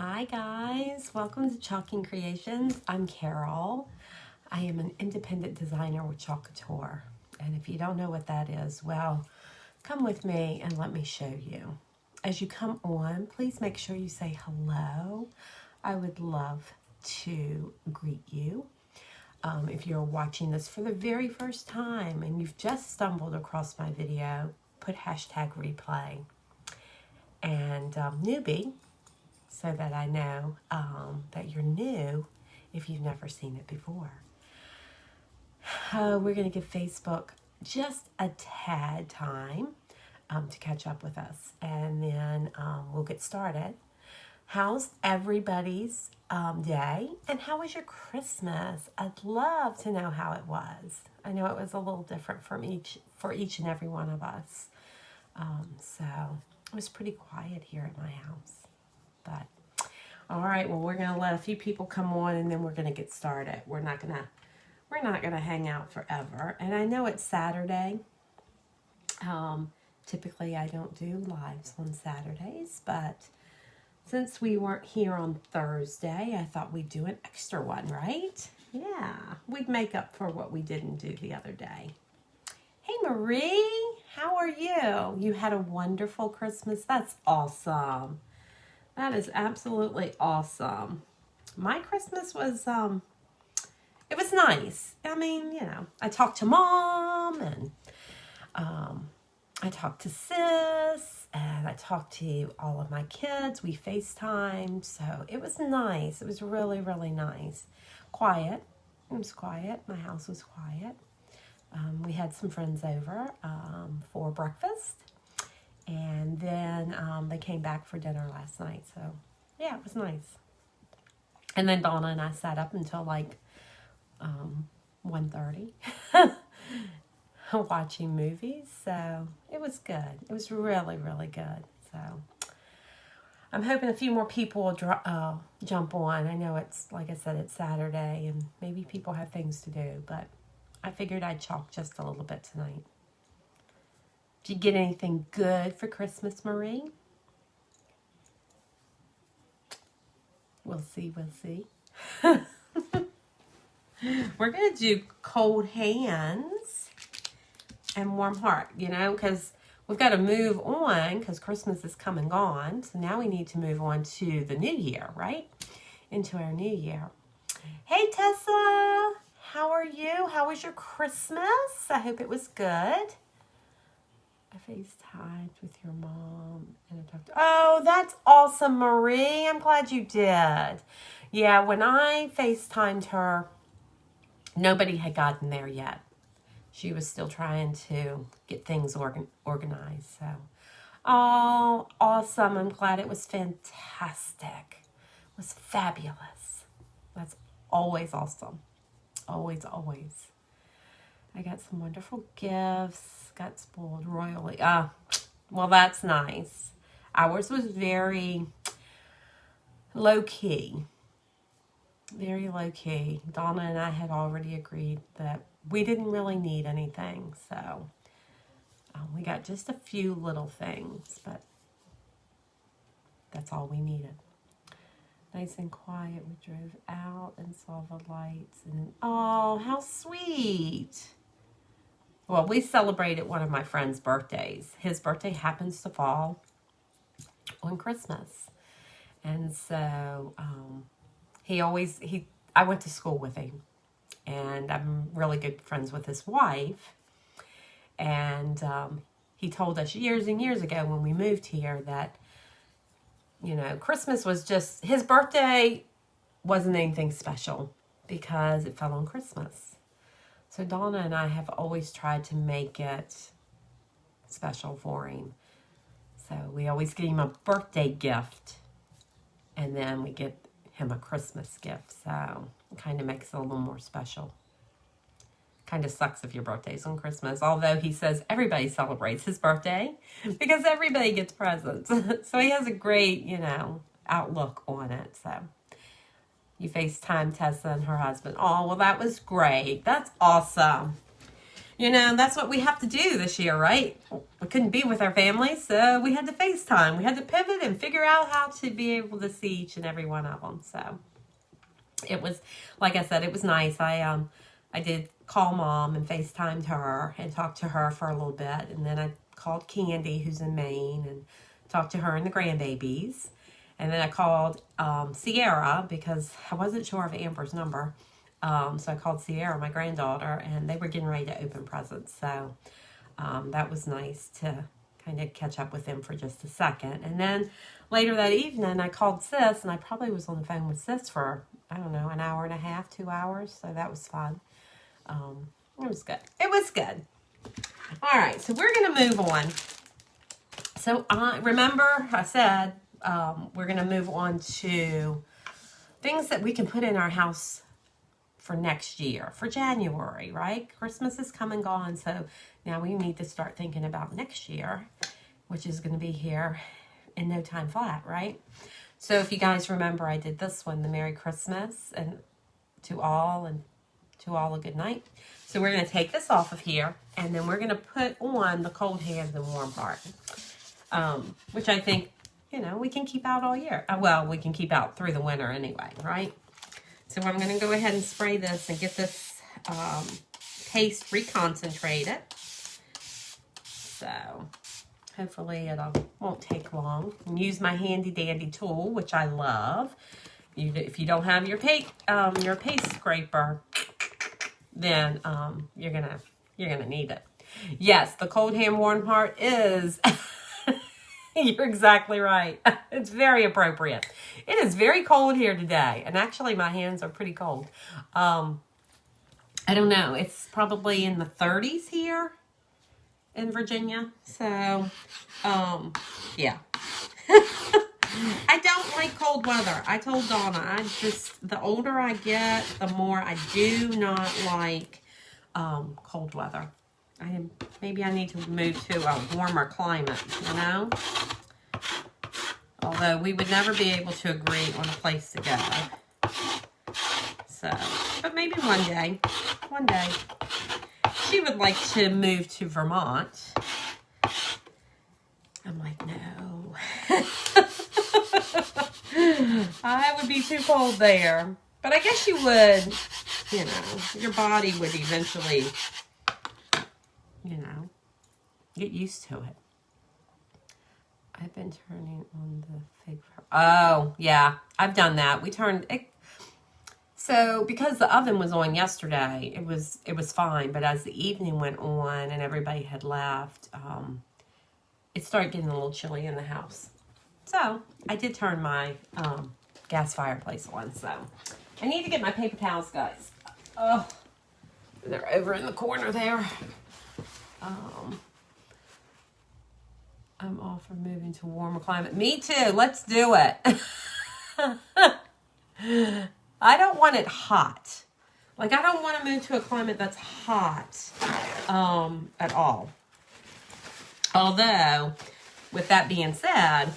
Hi guys, welcome to Chalking Creations. I'm Carol. I am an independent designer with Couture. And if you don't know what that is, well, come with me and let me show you. As you come on, please make sure you say hello. I would love to greet you. If you're watching this for the very first time and you've just stumbled across my video, put hashtag replay. And newbie, so that I know that you're new if you've never seen it before. We're going to give Facebook just a tad time to catch up with us, and then we'll get started. How's everybody's day, and how was your Christmas? I'd love to know how it was. I know it was a little different for each and every one of us. So it was pretty quiet here at my house. But all right, well, we're gonna let a few people come on, and then we're gonna get started. We're not gonna hang out forever. And I know it's Saturday. Typically, I don't do lives on Saturdays, but since we weren't here on Thursday, I thought we'd do an extra one, right? Yeah, we'd make up for what we didn't do the other day. Hey, Marie, how are you? You had a wonderful Christmas. That's awesome. That is absolutely awesome. My Christmas was, it was nice. I mean, I talked to Mom, and I talked to Sis, and I talked to all of my kids. We FaceTimed, so it was nice. It was really, really nice. Quiet. It was quiet. My house was quiet. We had some friends over for breakfast. And then they came back for dinner last night. So, yeah, it was nice. And then Donna and I sat up until like 1:30 watching movies. So, it was good. It was really, really good. So, I'm hoping a few more people will jump on. I know it's, like I said, it's Saturday and maybe people have things to do. But I figured I'd chalk just a little bit tonight. Did you get anything good for Christmas, Marie? We'll see, we'll see. We're going to do cold hands and warm heart, because we've got to move on because Christmas is come and gone. So now we need to move on to the new year, right? Into our new year. Hey, Tessa. How are you? How was your Christmas? I hope it was good. I FaceTimed with your mom and I talked to, oh, that's awesome, Marie. I'm glad you did. Yeah, when I FaceTimed her, nobody had gotten there yet. She was still trying to get things organized. So, oh, awesome. I'm glad it was fantastic. It was fabulous. That's always awesome. Always, always. I got some wonderful gifts, got spoiled royally. Well, that's nice. Ours was very low-key. Very low-key. Donna and I had already agreed that we didn't really need anything. So we got just a few little things, but that's all we needed. Nice and quiet. We drove out and saw the lights. And oh, how sweet. Well, we celebrated one of my friend's birthdays. His birthday happens to fall on Christmas. And so I went to school with him. And I'm really good friends with his wife. And he told us years and years ago when we moved here that, Christmas was just, his birthday wasn't anything special because it fell on Christmas. So Donna and I have always tried to make it special for him. So we always get him a birthday gift, and then we get him a Christmas gift. So it kind of makes it a little more special. Kind of sucks if your birthday's on Christmas, although he says everybody celebrates his birthday because everybody gets presents. So he has a great, outlook on it. So you FaceTime Tessa and her husband. Oh, well, that was great. That's awesome. You know, that's what we have to do this year, right? We couldn't be with our families, so we had to FaceTime. We had to pivot and figure out how to be able to see each and every one of them. So it was, like I said, it was nice. I did call Mom and FaceTimed her and talked to her for a little bit. And then I called Candy, who's in Maine, and talked to her and the grandbabies. And then I called Sierra because I wasn't sure of Amber's number. So I called Sierra, my granddaughter, and they were getting ready to open presents. So that was nice to kind of catch up with them for just a second. And then later that evening, I called Sis, and I probably was on the phone with Sis for, I don't know, an hour and a half, 2 hours. So that was fun. It was good. It was good. All right, so we're going to move on. So remember I said we're going to move on to things that we can put in our house for next year, for January, right? Christmas is come and gone, so now we need to start thinking about next year, which is going to be here in no time flat, right? So if you guys remember, I did this one, the Merry Christmas, and to all a good night. So we're going to take this off of here, and then we're going to put on the Cold Hands and Warm Heart, which I think, you know, we can keep out all year. Well, we can keep out through the winter anyway, right? So I'm going to go ahead and spray this and get this paste reconcentrated. So hopefully it won't take long. And use my handy dandy tool, which I love. If you don't have your paste scraper, then you're gonna need it. Yes, the Cold Hand Warm Heart is. You're exactly right. It's very appropriate. It is very cold here today, and actually my hands are pretty cold. I don't know. It's probably in the 30s here in Virginia. So, yeah. I don't like cold weather. I told Donna, the older I get, the more I do not like cold weather. Maybe I need to move to a warmer climate, you know? Although we would never be able to agree on a place to go. So, but maybe one day. She would like to move to Vermont. I'm like, no. I would be too cold there. But I guess you would, you know, your body would eventually, you know, get used to it. I've been turning on the fig. Oh, yeah, I've done that. We turned it. So because the oven was on yesterday, it was fine. But as the evening went on and everybody had left, it started getting a little chilly in the house. So I did turn my gas fireplace on. So I need to get my paper towels, guys. Oh, they're over in the corner there. I'm all for moving to warmer climate. Me too. Let's do it. I don't want it hot. Like, I don't want to move to a climate that's hot at all. Although, with that being said,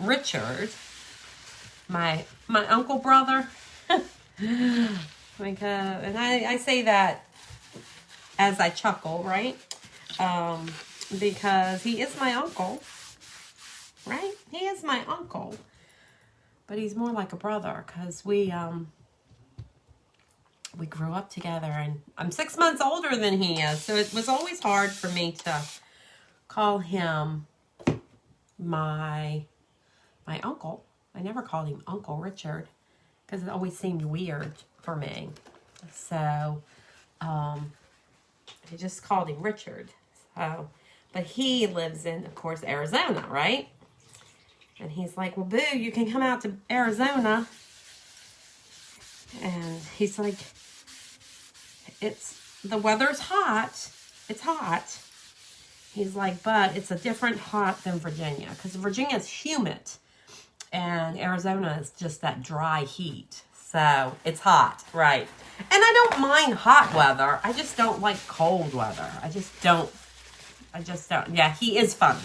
Richard, my uncle brother, like, and I say that as I chuckle, right? Because he is my uncle, right? He is my uncle, but he's more like a brother because we grew up together, and I'm 6 months older than he is, so it was always hard for me to call him my uncle. I never called him Uncle Richard because it always seemed weird for me. So I just called him Richard. So, but he lives in, of course, Arizona, right? And he's like, well, Boo, you can come out to Arizona. And he's like, the weather's hot. It's hot. He's like, but it's a different hot than Virginia. Because Virginia's humid. And Arizona is just that dry heat. So, it's hot, right? And I don't mind hot weather. I just don't like cold weather. I just don't. Yeah, he is fun.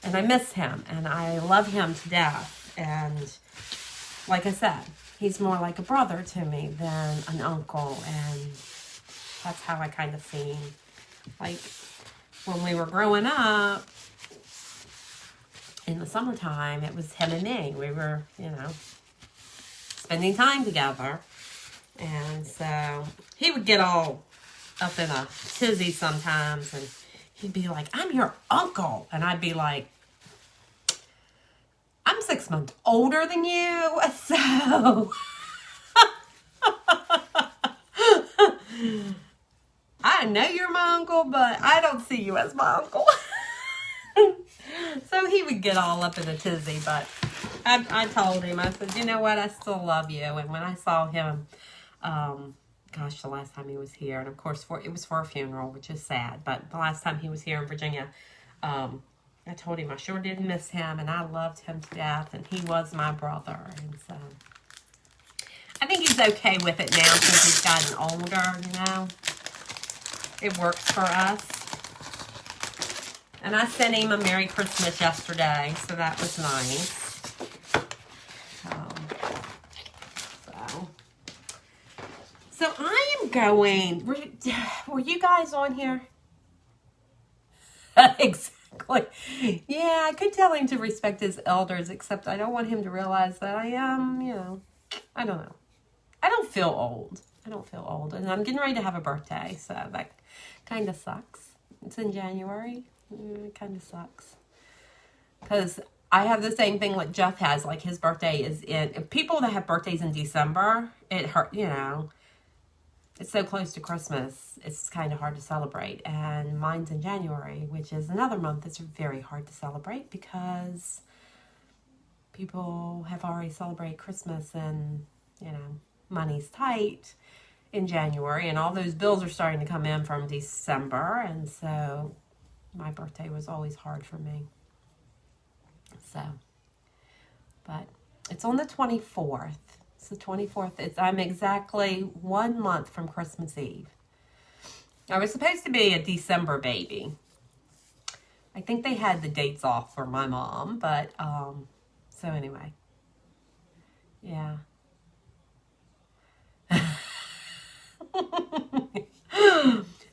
And I miss him. And I love him to death. And like I said, he's more like a brother to me than an uncle. And That's how I kind of seen. Like, when we were growing up, in the summertime, it was him and me. We were, you know, spending time together. And so he would get all up in a tizzy sometimes, and he'd be like, I'm your uncle. And I'd be like, I'm 6 months older than you, so I know you're my uncle, but I don't see you as my uncle. So he would get all up in a tizzy, but I told him, I said, you know what, I still love you. And when I saw him, gosh, the last time he was here, and of course it was for a funeral, which is sad, but the last time he was here in Virginia, I told him I sure did miss him, and I loved him to death, and he was my brother. And so I think he's okay with it now since he's gotten older, you know. It works for us. And I sent him a Merry Christmas yesterday, so that was nice. So I am going, were you guys on here? Exactly. Yeah, I could tell him to respect his elders, except I don't want him to realize that I am, you know, I don't know. I don't feel old. I don't feel old. And I'm getting ready to have a birthday, so that kind of sucks. It's in January. It kind of sucks. Because I have the same thing like Jeff has. Like, his birthday is in... People that have birthdays in December, it hurt, you know. It's so close to Christmas, it's kind of hard to celebrate. And mine's in January, which is another month that's very hard to celebrate because people have already celebrated Christmas and, you know, money's tight in January. And all those bills are starting to come in from December. And so my birthday was always hard for me. So, but it's on the 24th. It's the 24th. I'm exactly 1 month from Christmas Eve. I was supposed to be a December baby. I think they had the dates off for my mom, but, so anyway. Yeah.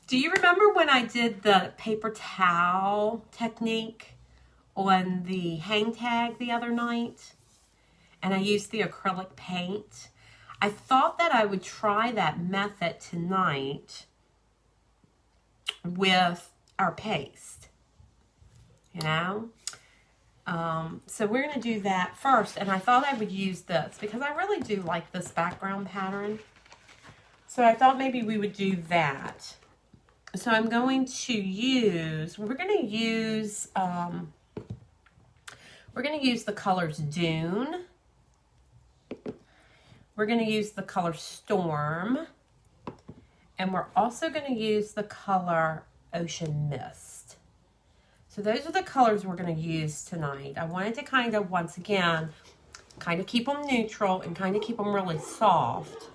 Do you remember when I did the paper towel technique on the hang tag the other night? And I used the acrylic paint. I thought that I would try that method tonight with our paste, you know? So we're going to do that first. And I thought I would use this because I really do like this background pattern. So I thought maybe we would do that. So I'm going to use, we're going to use the colors Dune. We're going to use the color Storm. And we're also going to use the color Ocean Mist. So those are the colors we're going to use tonight. I wanted to kind of, once again, kind of keep them neutral and kind of keep them really soft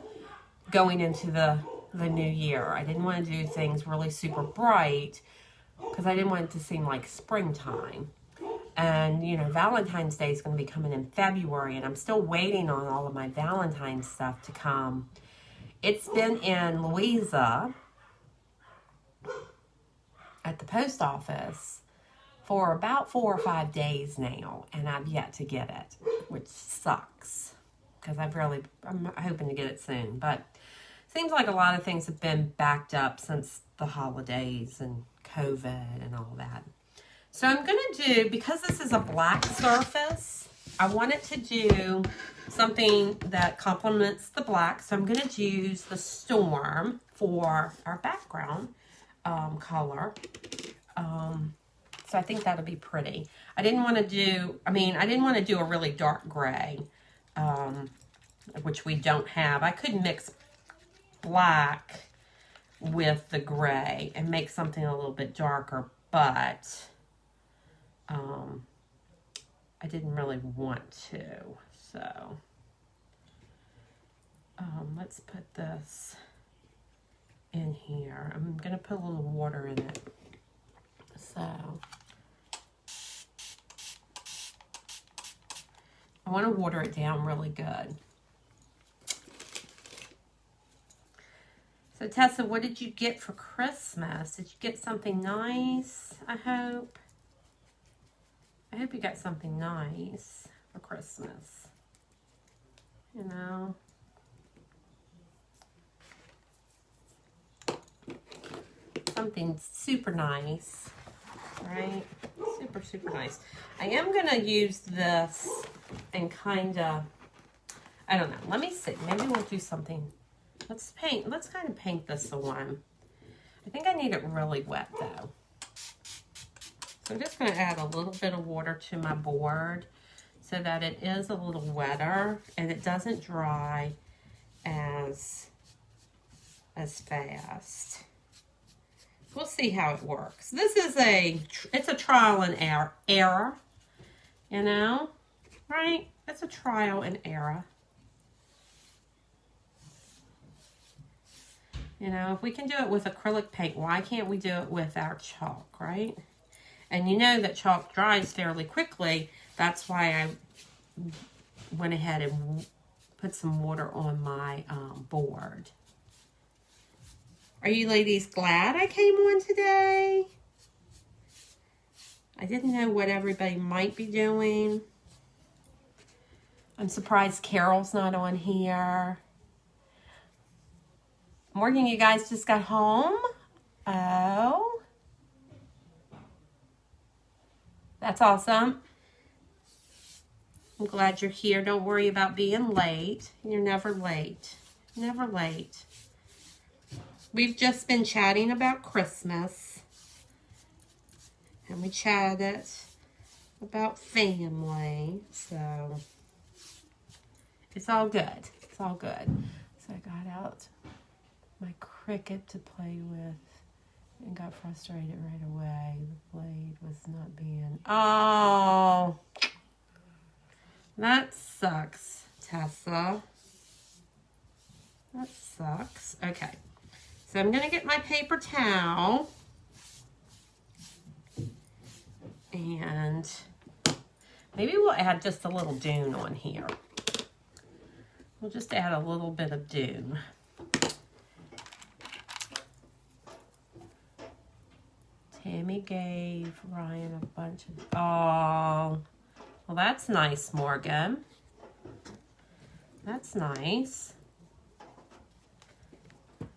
going into the new year. I didn't want to do things really super bright because I didn't want it to seem like springtime. And, you know, Valentine's Day is going to be coming in February, and I'm still waiting on all of my Valentine's stuff to come. It's been in Louisa at the post office for about 4 or 5 days now, and I've yet to get it, which sucks because I'm hoping to get it soon. But it seems like a lot of things have been backed up since the holidays and COVID and all that. So I'm going to do, because this is a black surface, I wanted to do something that complements the black. So I'm going to use the Storm for our background color. So I think that'll be pretty. I didn't want to do a really dark gray, which we don't have. I could mix black with the gray and make something a little bit darker, but I didn't really want to. So let's put this in here. I'm going to put a little water in it. So I want to water it down really good. So Tessa, what did you get for Christmas? Did you get something nice, I hope? I hope you got something nice for Christmas. You know? Something super nice, right? Super, super nice. I am going to use this and kind of, I don't know. Let me see. Maybe we'll do something. Let's kind of paint this on. I think I need it really wet though. So I'm just going to add a little bit of water to my board so that it is a little wetter and it doesn't dry as fast. We'll see how it works. This is it's a trial and error, you know, right? It's a trial and error. You know, if we can do it with acrylic paint, why can't we do it with our chalk, right? And you know that chalk dries fairly quickly. That's why I went ahead and put some water on my board. Are you ladies glad I came on today? I didn't know what everybody might be doing. I'm surprised Carol's not on here. Morgan, you guys just got home? Oh. That's awesome. I'm glad you're here. Don't worry about being late. You're never late. Never late. We've just been chatting about Christmas. And we chatted about family. So it's all good. It's all good. So I got out my Cricut to play with and got frustrated right away. The blade was not being... Oh! That sucks, Tessa. That sucks. Okay. So I'm going to get my paper towel. And maybe we'll add just a little dune on here. We'll just add a little bit of dune. Tammy gave Ryan a bunch of... Oh, well, that's nice, Morgan. That's nice. I'm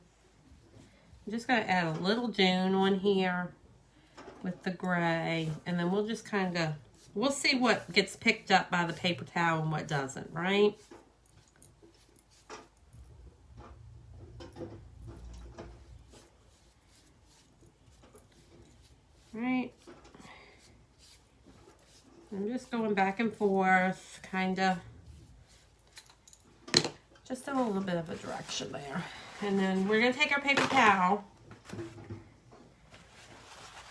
just going to add a little dune on here with the gray. And then we'll just kind of... We'll see what gets picked up by the paper towel and what doesn't, right? Right. I'm just going back and forth, kind of, just in a little bit of a direction there. And then we're going to take our paper towel.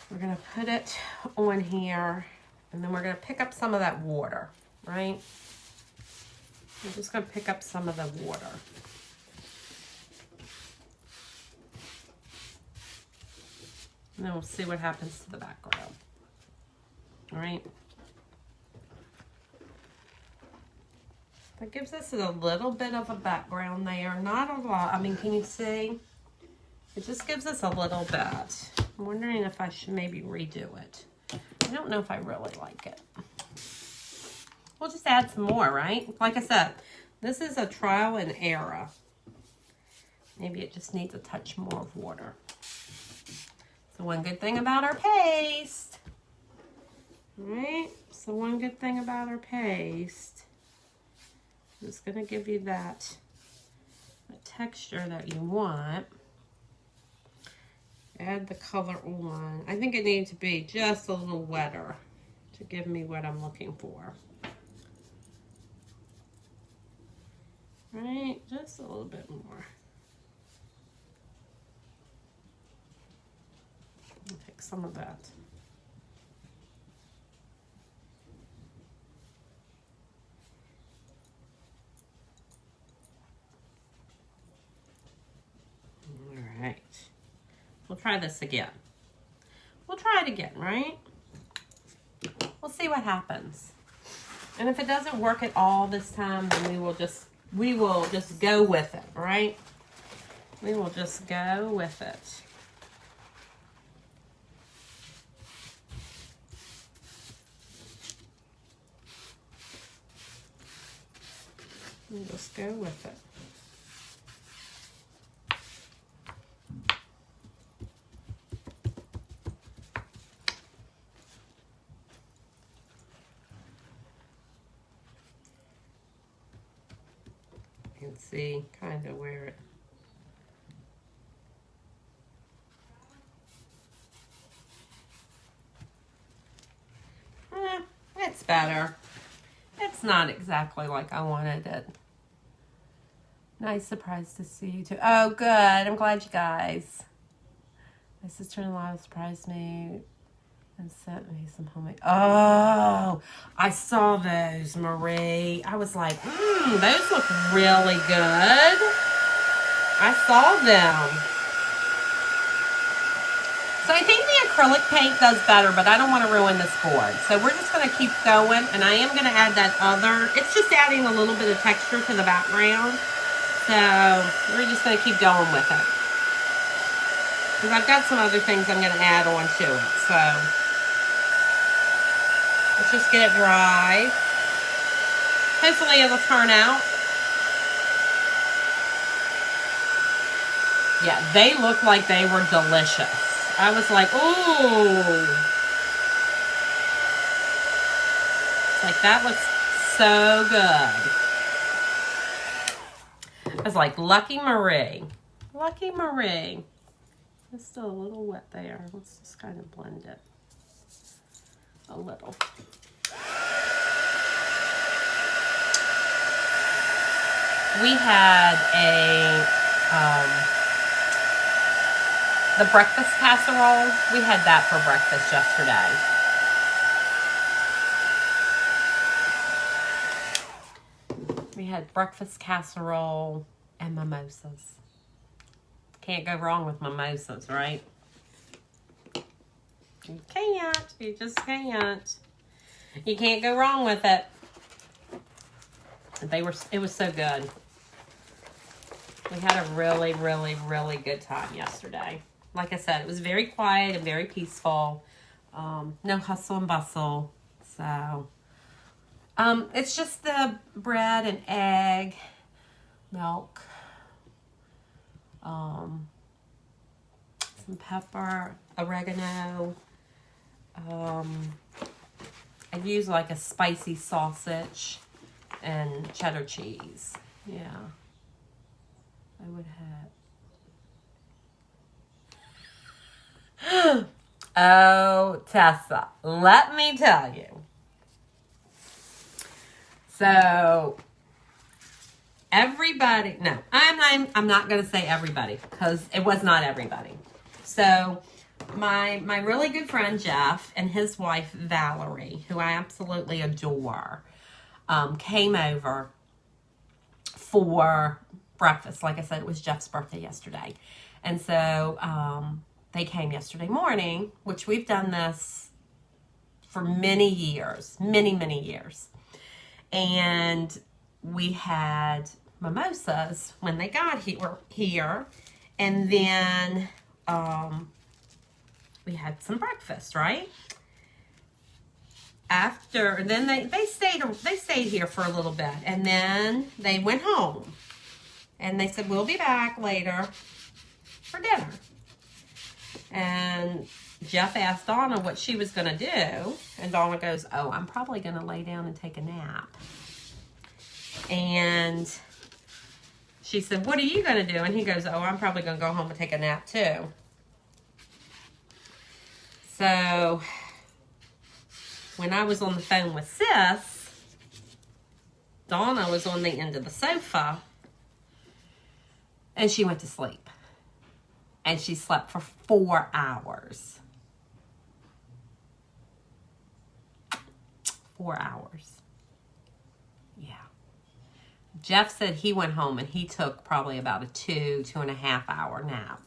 We're going to put it on here, and then we're going to pick up some of that water, right? I'm just going to pick up some of the water. And then we'll see what happens to the background. All right. That gives us a little bit of a background there. Not a lot. I mean, can you see? It just gives us a little bit. I'm wondering if I should maybe redo it. I don't know if I really like it. We'll just add some more, right? Like I said, this is a trial and error. Maybe it just needs a touch more of water. So one good thing about our paste, right? So one good thing about our paste is going to give you that texture that you want. Add the color on. I think it needs to be just a little wetter to give me what I'm looking for. Right? Just a little bit more. I'll take some of that. All right. We'll try this again. We'll try it again, right? We'll see what happens. And if it doesn't work at all this time, then we will just go with it, right? We will just go with it. We'll just go with it. You can see kind of where it it's better. It's not exactly like I wanted it. Nice surprise to see you too. Oh, good. I'm glad you guys. My sister-in-law surprised me and sent me some homemade. Oh, I saw those, Marie. I was like, those look really good. I saw them. So I think the acrylic paint does better, but I don't want to ruin this board. So we're just going to keep going, and I am going to add that other. It's just adding a little bit of texture to the background. So we're just going to keep going with it. Because I've got some other things I'm going to add on to it. So let's just get it dry. Hopefully it'll turn out. Yeah, they look like they were delicious. I was like, ooh. It's like, that looks so good. I was like, Lucky Marie. Lucky Marie. It's still a little wet there. Let's just kind of blend it a little. We had the breakfast casserole. We had that for breakfast yesterday. We had breakfast casserole and mimosas. Can't go wrong with mimosas, right? You can't. You just can't. You can't go wrong with it. It was so good. We had a really, really, really good time yesterday. Like I said, it was very quiet and very peaceful. No hustle and bustle. So, it's just the bread and egg, milk, some pepper, oregano. I use like a spicy sausage and cheddar cheese. Yeah. I would have. Oh, Tessa, let me tell you. So, everybody, no, I'm not going to say everybody because it was not everybody. So, my really good friend Jeff and his wife Valerie, who I absolutely adore, came over for breakfast. Like I said, it was Jeff's birthday yesterday. And so they came yesterday morning, which we've done this for many years, many years. And we had mimosas when they got here. And then we had some breakfast, right? Then they stayed here for a little bit. And then they went home. And they said, we'll be back later for dinner. And Jeff asked Donna what she was going to do. And Donna goes, oh, I'm probably going to lay down and take a nap. And she said, what are you going to do? And he goes, oh, I'm probably going to go home and take a nap too. So when I was on the phone with Sis, Donna was on the end of the sofa. And she went to sleep. And she slept for 4 hours. 4 hours. Yeah. Jeff said he went home and he took probably about a 2.5 hour nap.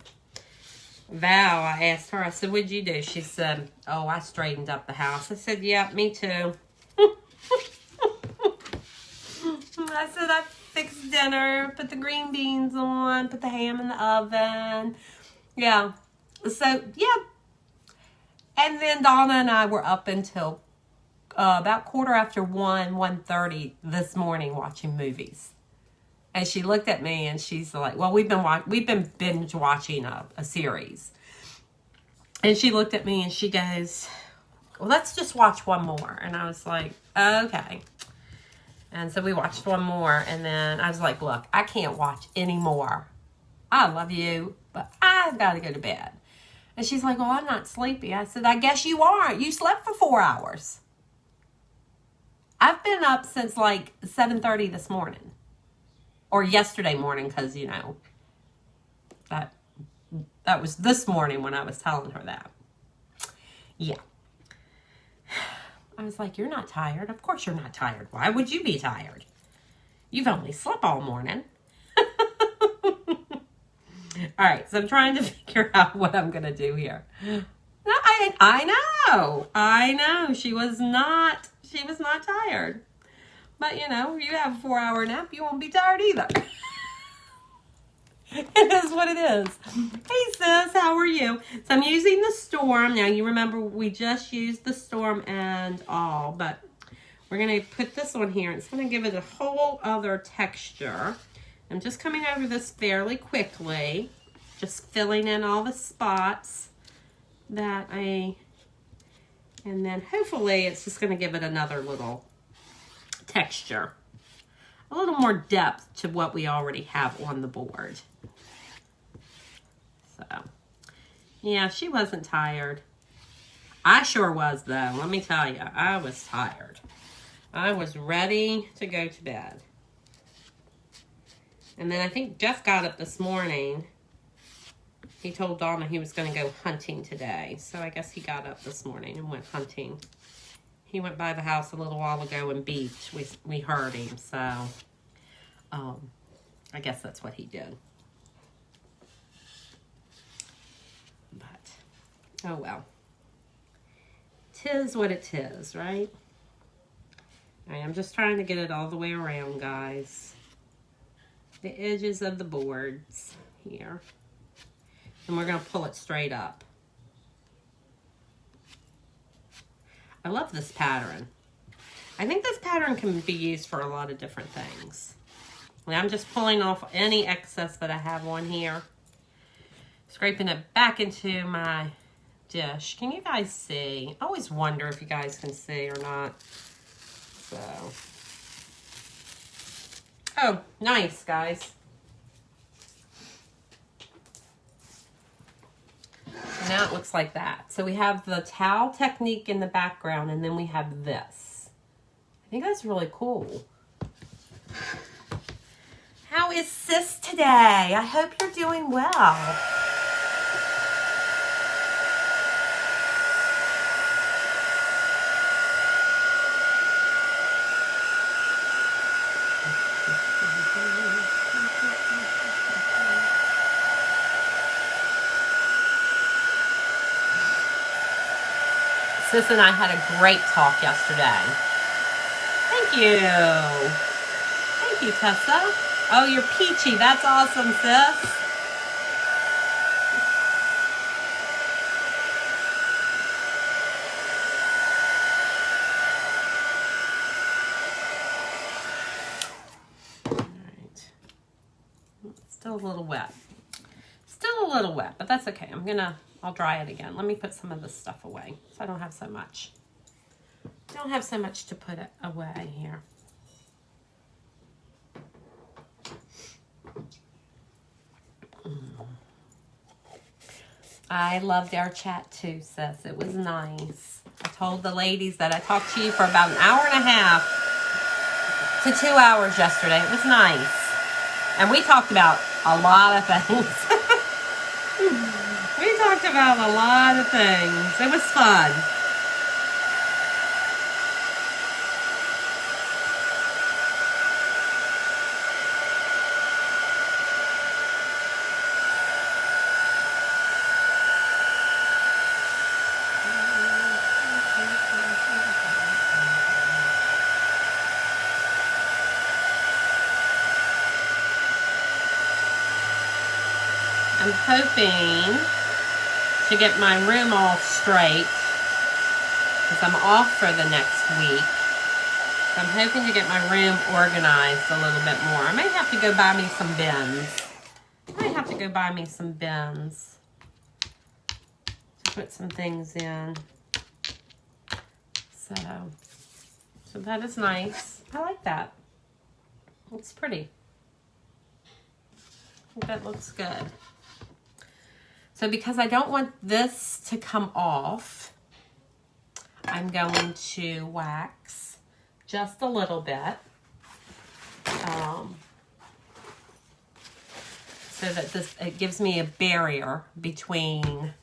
Val, I asked her, I said, what'd you do? She said, oh, I straightened up the house. I said, yeah, me too. I said, I fix dinner, put the green beans on, put the ham in the oven. Yeah. So, yeah. And then Donna and I were up until about 1:15, 1:30 this morning watching movies. And she looked at me and she's like, well, we've been binge watching a series. And she looked at me and she goes, well, let's just watch one more. And I was like, okay. And so we watched one more. And then I was like, look, I can't watch any more. I love you, but I've got to go to bed. And she's like, well, I'm not sleepy. I said, I guess you aren't. You slept for 4 hours. I've been up since like 7:30 this morning. Or yesterday morning, because, you know, that was this morning when I was telling her that. Yeah. I was like, you're not tired. Of course you're not tired. Why would you be tired? You've only slept all morning. All right, so I'm trying to figure out what I'm going to do here. No, I know. She was not tired. But, you know, if you have a 4-hour nap, you won't be tired either. It is what it is. Hey, sis, how are you? So I'm using the Storm. Now, you remember we just used the Storm and all, but we're going to put this on here. It's going to give it a whole other texture. I'm just coming over this fairly quickly, just filling in all the spots and then hopefully it's just going to give it another little texture, a little more depth to what we already have on the board. So, yeah, she wasn't tired. I sure was, though. Let me tell you, I was tired. I was ready to go to bed. And then I think Jeff got up this morning. He told Donna he was going to go hunting today. So I guess he got up this morning and went hunting. He went by the house a little while ago and beeped. We heard him. So I guess that's what he did. But, oh well. 'Tis what it is, right? I am just trying to get it all the way around, guys. The edges of the boards here. And we're going to pull it straight up. I love this pattern. I think this pattern can be used for a lot of different things. And I'm just pulling off any excess that I have on here. Scraping it back into my dish. Can you guys see? I always wonder if you guys can see or not. So. Oh, nice, guys. Now it looks like that. So we have the towel technique in the background, and then we have this. I think that's really cool. How is sis today? I hope you're doing well. Sis and I had a great talk yesterday. Thank you. Thank you, Tessa. Oh, you're peachy. That's awesome, sis. All right. Still a little wet. Still a little wet, but that's okay. I'll dry it again. Let me put some of this stuff away so I don't have so much. Don't have so much to put it away here. I loved our chat too, sis. It was nice. I told the ladies that I talked to you for about an hour and a half to 2 hours yesterday. It was nice. And we talked about a lot of things. We talked about a lot of things. It was fun. I'm hoping to get my room all straight because I'm off for the next week. So I'm hoping to get my room organized a little bit more. I may have to go buy me some bins. To put some things in. So that is nice. I like that. It's pretty. I think that looks good. So because I don't want this to come off, I'm going to wax just a little bit. So that it gives me a barrier between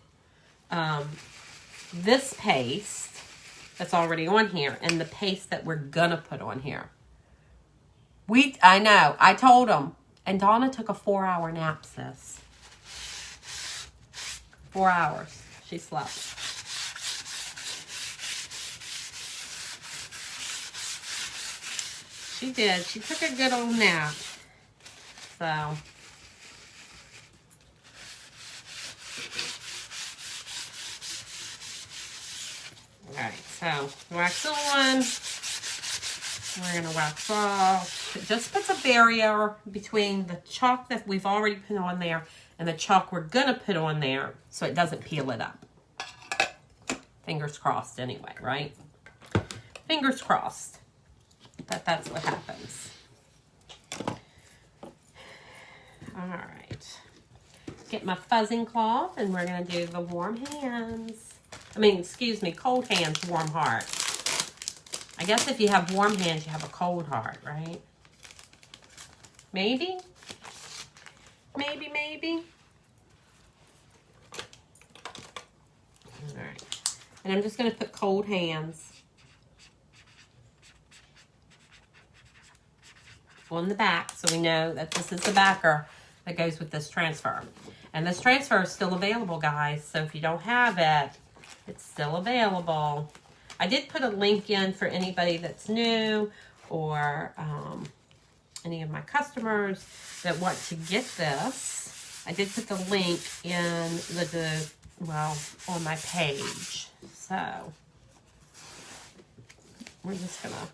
this paste that's already on here and the paste that we're gonna put on here. I know, I told them. And Donna took a 4-hour nap, sis. 4 hours she slept. She did. She took a good old nap. So. Alright, so wax on. We're going to wax off. It just puts a barrier between the chalk that we've already put on there and the chalk we're going to put on there so it doesn't peel it up. Fingers crossed anyway, right? Fingers crossed that that's what happens. Alright. Get my fuzzing cloth and we're going to do the warm hands. Cold hands, warm heart. I guess if you have warm hands, you have a cold heart, right? Maybe? Maybe. All right. And I'm just going to put cold hands on the back so we know that this is the backer that goes with this transfer. And this transfer is still available, guys. So if you don't have it, it's still available. I did put a link in for anybody that's new or any of my customers that want to get this. I did put the link in on my page. So we're just gonna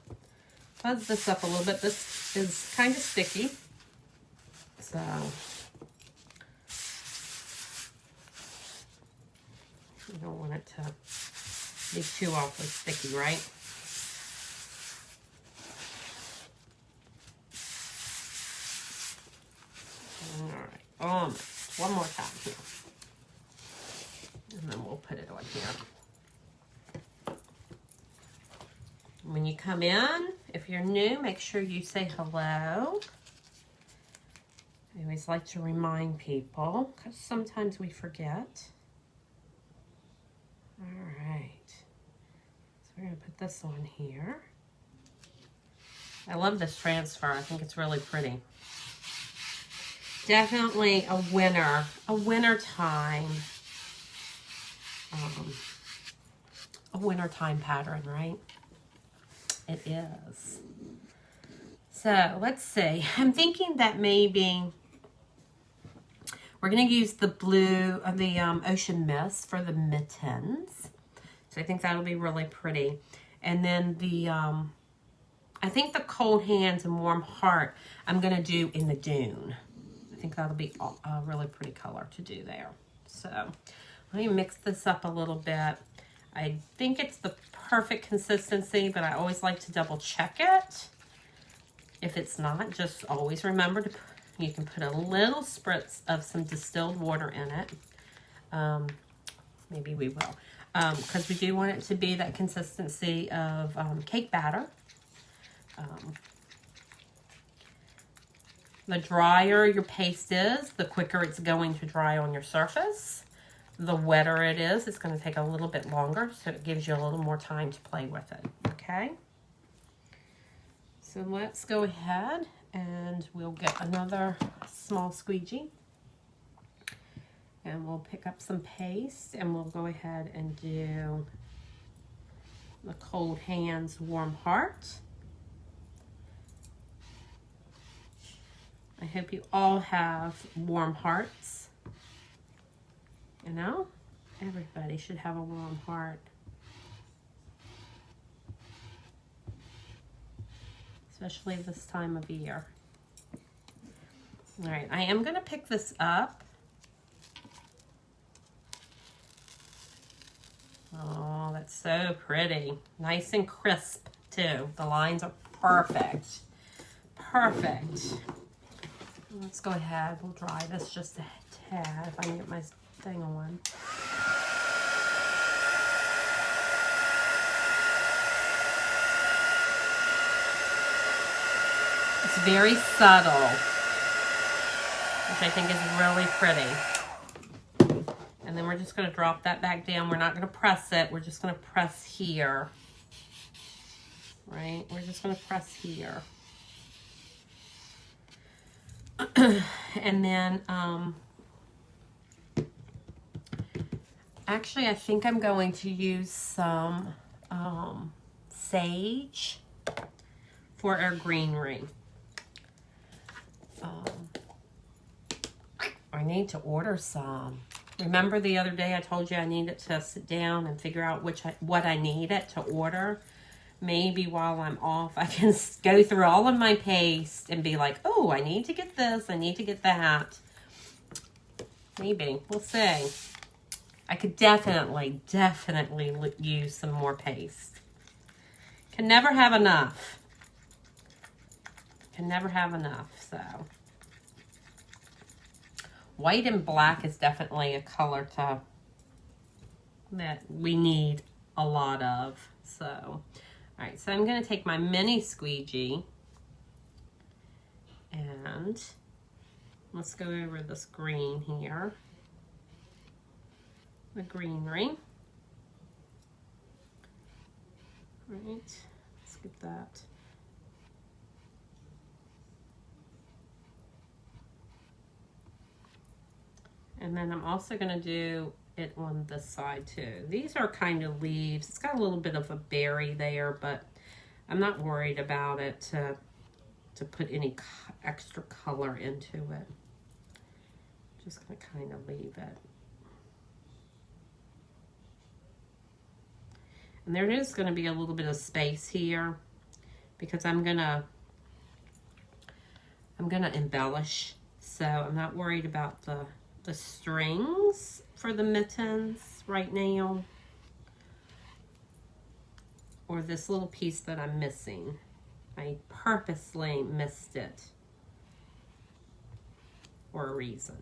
fuzz this up a little bit. This is kind of sticky. So you don't want it to be too awfully sticky, right? Alright, almost. One more time here. And then we'll put it on here. When you come in, if you're new, make sure you say hello. I always like to remind people, because sometimes we forget. Alright. So we're going to put this on here. I love this transfer. I think it's really pretty. Definitely a winter time pattern, right? It is. So let's see. I'm thinking that maybe we're going to use the blue of the Ocean Mist for the mittens. So I think that'll be really pretty. And then I think the Cold Hands and Warm Heart I'm going to do in the Dune. I think that'll be a really pretty color to do there. So let me mix this up a little bit. I think it's the perfect consistency, but I always like to double check it. If it's not, just always remember you can put a little spritz of some distilled water in it. Maybe we will. Because we do want it to be that consistency of cake batter. The drier your paste is, the quicker it's going to dry on your surface. The wetter it is, it's going to take a little bit longer, so it gives you a little more time to play with it, okay? So let's go ahead and we'll get another small squeegee. And we'll pick up some paste and we'll go ahead and do the Cold Hands, Warm Heart. I hope you all have warm hearts You know, everybody should have a warm heart. Especially this time of year. All right, I am going to pick this up. Oh, that's so pretty. Nice and crisp, too. The lines are perfect. Perfect. Let's go ahead. We'll dry this just a tad if I can get my thing on. It's very subtle, which I think is really pretty. And then we're just going to drop that back down. We're not going to press it. We're just going to press here. Right? We're just going to press here. And then, actually, I think I'm going to use some sage for our greenery. I need to order some. Remember the other day I told you I needed to sit down and figure out what I needed to order? Maybe while I'm off, I can go through all of my paste and be like, oh, I need to get this, I need to get that. Maybe. We'll see. I could definitely use some more paste. Can never have enough. Can never have enough, so. White and black is definitely a color that we need a lot of, so. All right, so I'm going to take my mini squeegee and let's go over this green here, the greenery. All right, let's get that. And then I'm also going to do it on this side too. These are kind of leaves. It's got a little bit of a berry there, but I'm not worried about it to put any extra color into it. Just going to kind of leave it. And there is going to be a little bit of space here because I'm going to embellish. So I'm not worried about the strings for the mittens right now, or this little piece that I'm missing. I purposely missed it for a reason.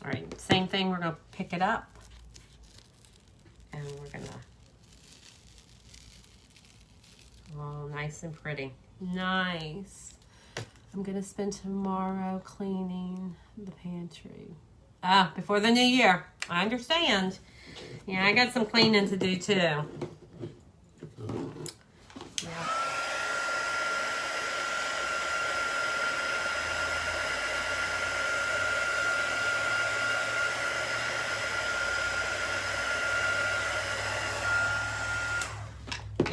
All right, same thing, we're gonna pick it up and we're gonna, oh, nice and pretty, nice. I'm gonna spend tomorrow cleaning the pantry. Before the new year. I understand. Yeah, I got some cleaning to do too. Yeah.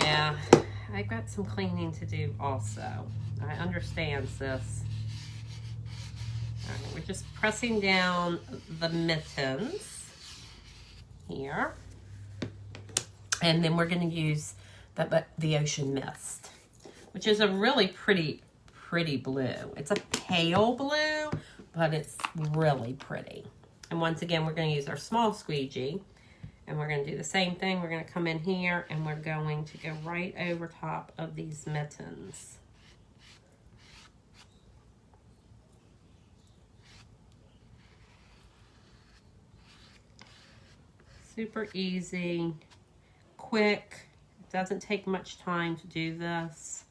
Yeah, I've got some cleaning to do also. I understand, sis. All right, we're just pressing down the mittens here. And then we're going to use the Ocean Mist, which is a really pretty blue. It's a pale blue, but it's really pretty. And once again, we're going to use our small squeegee. And we're going to do the same thing. We're going to come in here and we're going to go right over top of these mittens. Super easy, quick. It doesn't take much time to do this,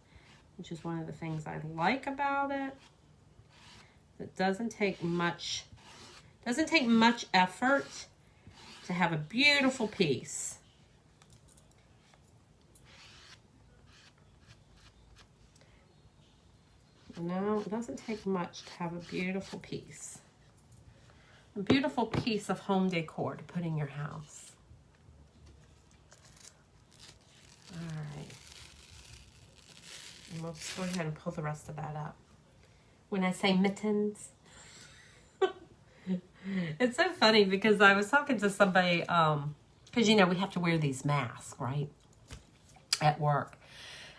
which is one of the things I like about it. It doesn't take much effort to have a beautiful piece. No, it doesn't take much to have a beautiful piece. A beautiful piece of home decor to put in your house. All right. And we'll just go ahead and pull the rest of that up. when I say mittens. It's so funny because I was talking to somebody, because you know we have to wear these masks, right, at work.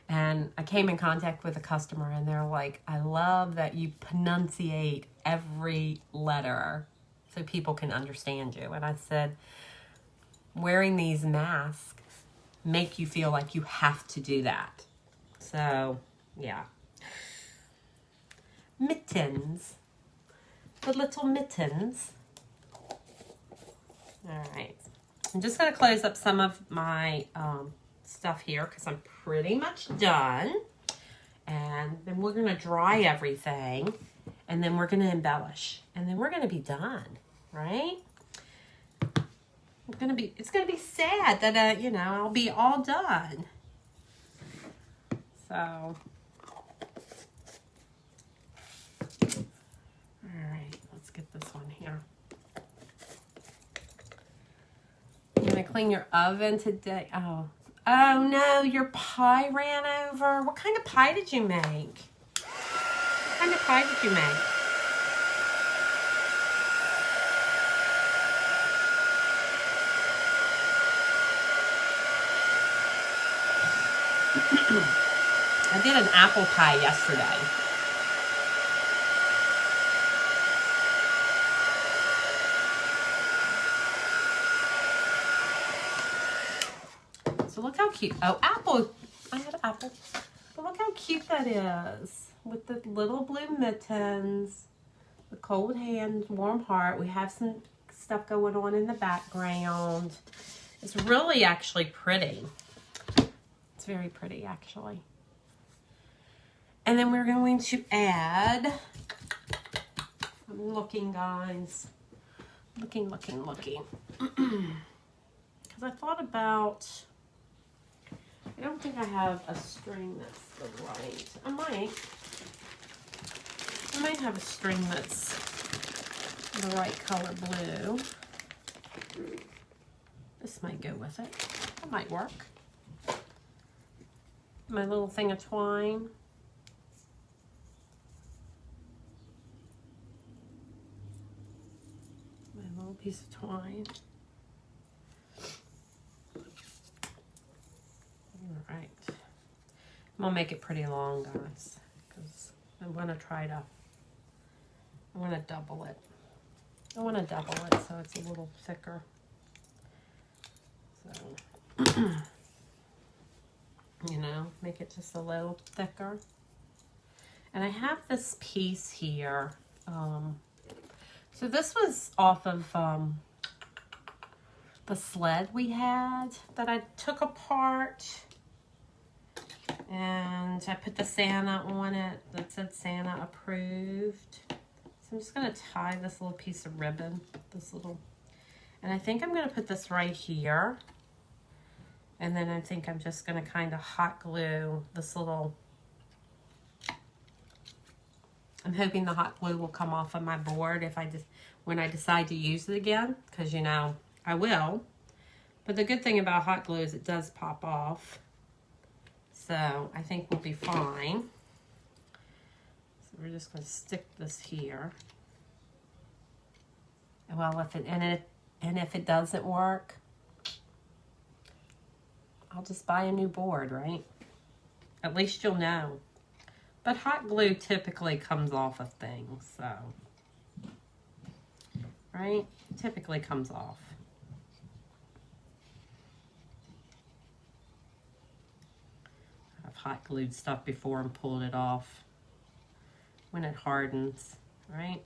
And I came in contact with a customer and they're like, I love that you pronunciate every letter so people can understand you. And I said, wearing these masks make you feel like you have to do that. So, yeah. Mittens. The little mittens. All right. I'm just going to close up some of my stuff here because I'm pretty much done. And then we're going to dry everything. And then we're going to embellish. And then we're going to be done. Right? It's going to be sad that, you know, I'll be all done. So. All right. Let's get this one here. You're going to clean your oven today. Oh no, your pie ran over. What kind of pie did you make? What kind of pie did you make? I did an apple pie yesterday. So look how cute. Oh, apple. I had apple. But look how cute that is. With the little blue mittens, the cold hands, warm heart. We have some stuff going on in the background. It's really actually pretty. It's very pretty, actually. And then we're going to add, I'm looking, guys. Looking. Because I thought about, I don't think I have a string that's the right. I might have a string that's the right color blue. This might go with it. That might work. My little thing of twine. My little piece of twine. All right. I'm gonna make it pretty long, guys, because I'm gonna double it. I want to double it so it's a little thicker. So, you know, make it just a little thicker. And I have this piece here. So this was off of the sled we had that I took apart. And I put the Santa on it that said Santa approved. So I'm just going to tie this little piece of ribbon, and I think I'm going to put this right here. And then I think I'm just going to kind of hot glue this little, I'm hoping the hot glue will come off of my board when I decide to use it again, because you know, I will. But the good thing about hot glue is it does pop off. So I think we'll be fine. So we're just going to stick this here. Well, if it doesn't work, I'll just buy a new board, right? At least you'll know. But hot glue typically comes off of things, so. Right? Typically comes off. I've hot glued stuff before and pulled it off when it hardens, right?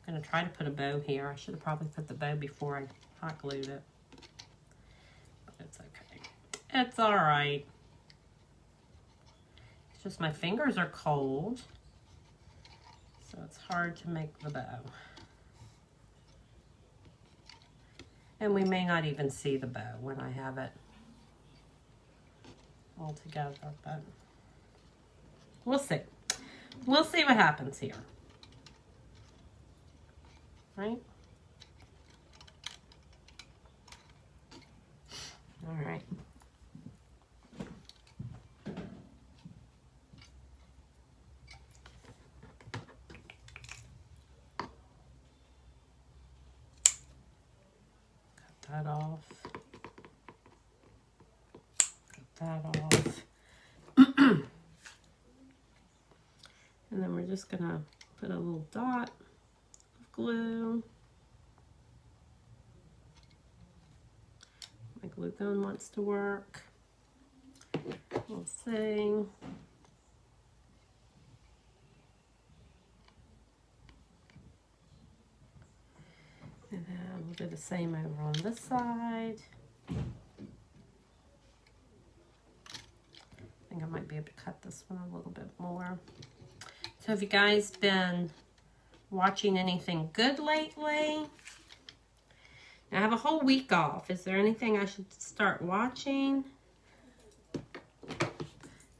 I'm going to try to put a bow here. I should have probably put the bow before I hot glued it. But it's okay. It's all right. It's just my fingers are cold, so it's hard to make the bow. And we may not even see the bow when I have it all together, but we'll see. We'll see what happens here. Right? All right. that off. Get that off. And then we're just gonna put a little dot of glue. My glue gun wants to work. We'll see. And then we'll do the same over on this side. I think I might be able to cut this one a little bit more. So have you guys been watching anything good lately? I have a whole week off. Is there anything I should start watching?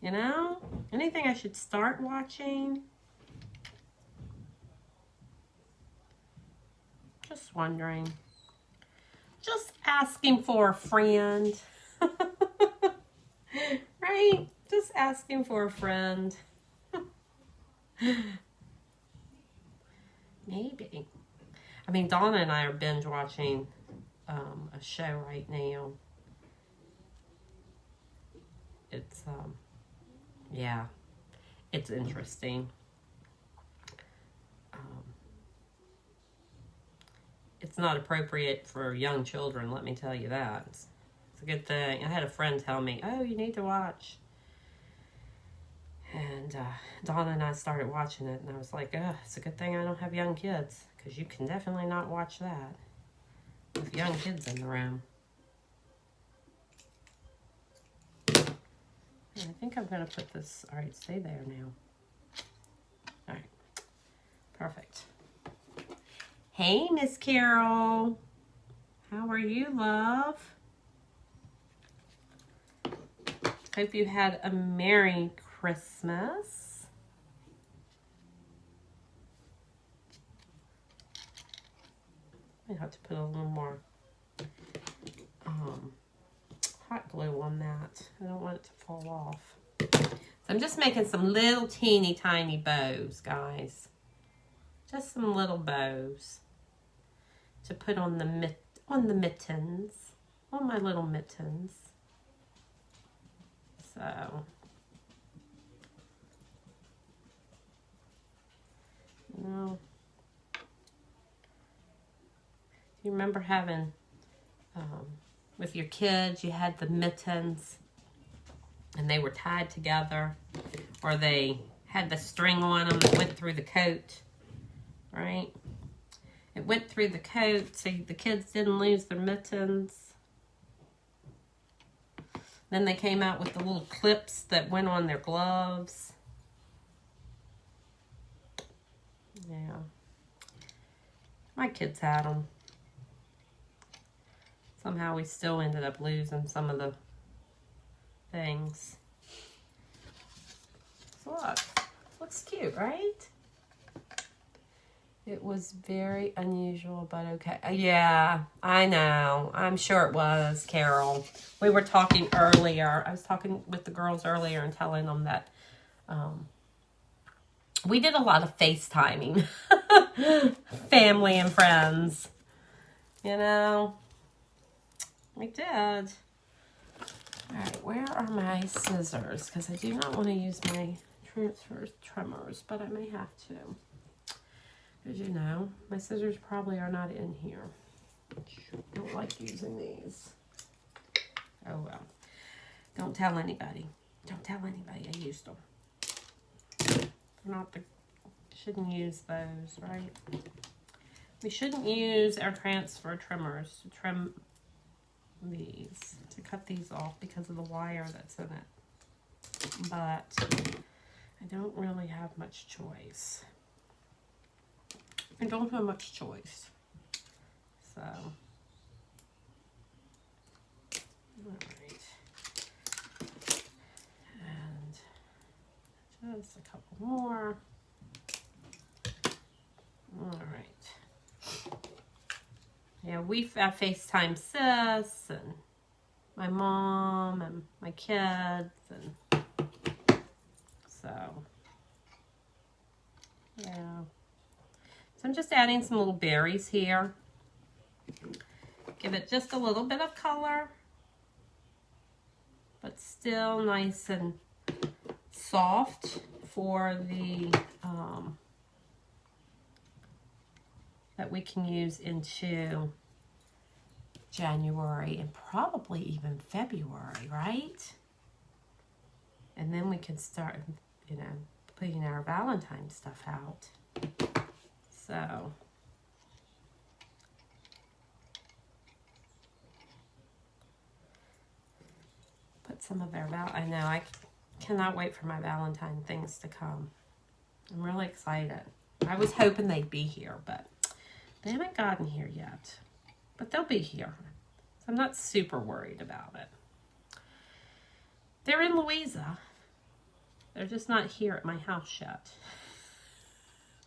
You know? Anything I should start watching? Just wondering. Just asking for a friend. Right? Just asking for a friend. Maybe. I mean, Donna and I are binge watching a show right now. It's, yeah, it's interesting. It's not appropriate for young children, let me tell you that. It's a good thing. I had a friend tell me, oh, you need to watch. And Donna and I started watching it, and I was like, oh, it's a good thing I don't have young kids, because you can definitely not watch that with young kids in the room. And I think I'm going to put this, all right, stay there now. All right, perfect. Hey, Miss Carol. How are you, love? Hope you had a Merry Christmas. I have to put a little more hot glue on that. I don't want it to fall off. So I'm just making some little teeny tiny bows, guys. Just some little bows to put on the mittens, on my little mittens. So, you know, you remember having, with your kids, you had the mittens and they were tied together, or they had the string on them that went through the coat, right? It went through the coat so the kids didn't lose their mittens. Then they came out with the little clips that went on their gloves. Yeah. My kids had them. Somehow we still ended up losing some of the things. So look, looks cute, right? It was very unusual, but okay. Yeah, I know. I'm sure it was, Carol. We were talking earlier. I was talking with the girls earlier and telling them that we did a lot of FaceTiming. Family and friends. You know? We did. All right, where are my scissors? Because I do not want to use my transfer trimmers, but I may have to. As you know, my scissors probably are not in here. I don't like using these. Oh well. Don't tell anybody. Don't tell anybody I used them. They're not the, shouldn't use those, right? We shouldn't use our transfer trimmers to trim these, to cut these off because of the wire that's in it. But I don't really have much choice. I don't have much choice. So, alright. And just a couple more. Alright. Yeah, we've FaceTime sis and my mom and my kids, and so, yeah. So I'm just adding some little berries here. Give it just a little bit of color, but still nice and soft for the, that we can use into January and probably even February, right? And then we can start, you know, putting our Valentine stuff out. So, put some of our I know, I cannot wait for my Valentine things to come. I'm really excited. I was hoping they'd be here, but they haven't gotten here yet. But they'll be here. So I'm not super worried about it. They're in Louisa. They're just not here at my house yet.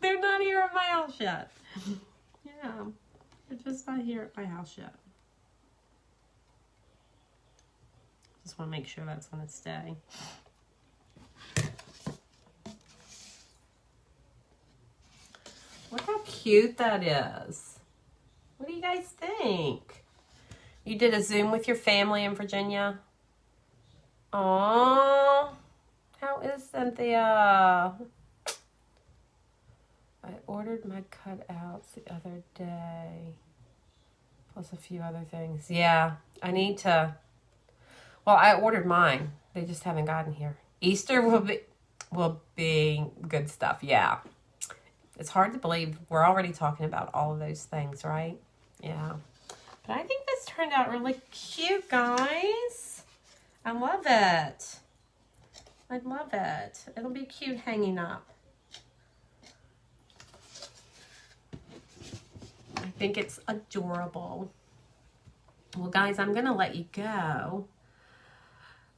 They're not here at my house yet. Yeah, they're just not here at my house yet. Just want to make sure that's going to stay. Look how cute that is. What do you guys think? You did a Zoom with your family in Virginia? Aww. How is Cynthia? I ordered my cutouts the other day. Plus a few other things. Yeah, I need to. Well, I ordered mine. They just haven't gotten here. Easter will be good stuff. Yeah. It's hard to believe we're already talking about all of those things, right? Yeah. But I think this turned out really cute, guys. I love it. I love it. It'll be cute hanging up. I think it's adorable. Well, guys, I'm going to let you go.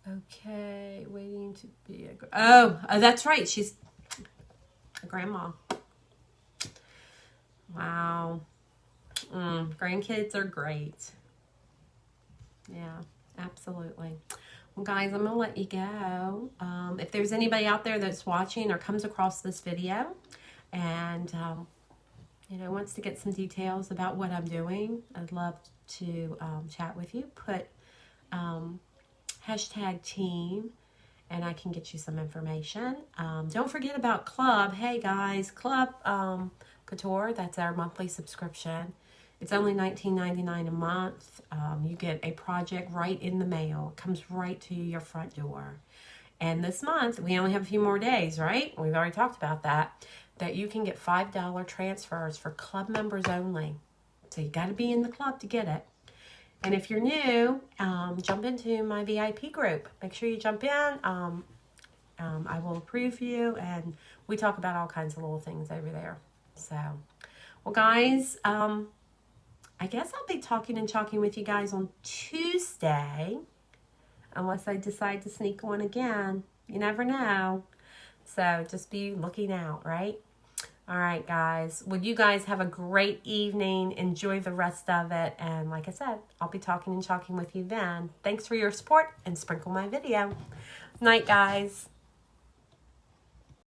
Okay, waiting to be a... Oh, that's right. She's a grandma. Wow. Grandkids are great. Yeah, absolutely. Well, guys, I'm going to let you go. If there's anybody out there that's watching or comes across this video and, you know, wants to get some details about what I'm doing, I'd love to chat with you. Put hashtag team and I can get you some information. Don't forget about Club. Hey, guys, Club Couture, that's our monthly subscription. It's only $19.99 a month. You get a project right in the mail. It comes right to your front door. And this month, we only have a few more days, right? We've already talked about that. That you can get $5 transfers for club members only. So you got to be in the club to get it. And if you're new, jump into my VIP group. Make sure you jump in. I will approve you. And we talk about all kinds of little things over there. So, well, guys, I guess I'll be talking and chalking with you guys on Tuesday, unless I decide to sneak one again. You never know. So just be looking out, right? All right, guys. Well, you guys have a great evening. Enjoy the rest of it. And like I said, I'll be talking and chalking with you then. Thanks for your support and sprinkle my video. Night, guys.